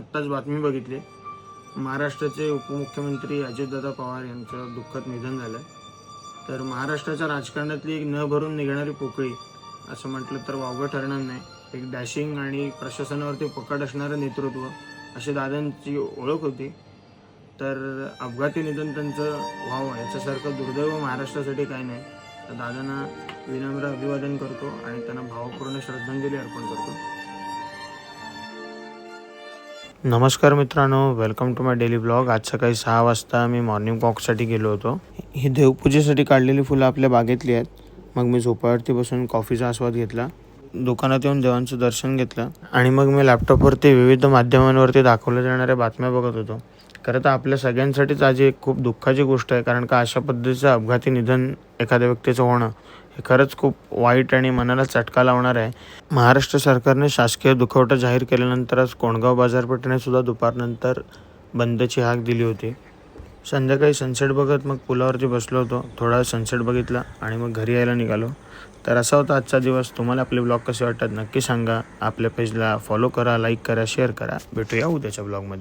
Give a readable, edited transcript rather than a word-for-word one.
आत्ताच बातमी बघितली, महाराष्ट्राचे उपमुख्यमंत्री अजितदादा पवार यांचं दुःखद निधन झालं. तर महाराष्ट्राच्या राजकारणातली एक न भरून निघणारी पोकळी असं म्हटलं तर वावगं ठरणार नाही. एक डॅशिंग आणि प्रशासनावरती पकड असणारं नेतृत्व अशी दादांची ओळख होती. तर अपघाती निधन त्यांचं व्हावं याच्यासारखं दुर्दैव महाराष्ट्रासाठी काय नाही. तर दादांना विनम्र अभिवादन करतो आणि त्यांना भावपूर्ण श्रद्धांजली अर्पण करतो. नमस्कार मित्रांनो, welcome to my daily blog. आज सकाळी 6 वाजता मी मॉर्निंग वॉकसाठी गेलो होतो. ही देवपूजेसाठी काढलेली फुलं आपल्या बागेतली आहेत. मग मी झोपावरती बसून कॉफीचा आस्वाद घेतला, दुकानात येऊन देवांचं दर्शन घेतलं आणि मग मी लॅपटॉपवरती विविध माध्यमांवरती दाखवल्या जाणाऱ्या बातम्या बघत होतो. खरं तर आपल्या सगळ्यांसाठीच आज एक खूप दुःखाची गोष्ट आहे, कारण का अशा पद्धतीचं अपघाती निधन एखाद्या व्यक्तीचं होणं हे खरंच खूप वाईट आणि मनाला चटका लावणार आहे. महाराष्ट्र सरकारने शासकीय दुखवटा जाहीर केल्यानंतरच कोंडगाव बाजारपेठेने सुद्धा दुपारनंतर बंदची हाक दिली होती. संध्याकाळी सनसेट बघत मग पुलावरती बसलो होतो, थोडा सनसेट बघितला आणि मग घरी यायला निघालो. तर असा होता आजचा दिवस. तुम्हाला आपले ब्लॉग कसे वाटतात नक्की सांगा. आपल्या पेजला फॉलो करा, लाईक करा, शेअर करा. भेटूया उद्याच्या ब्लॉगमध्ये.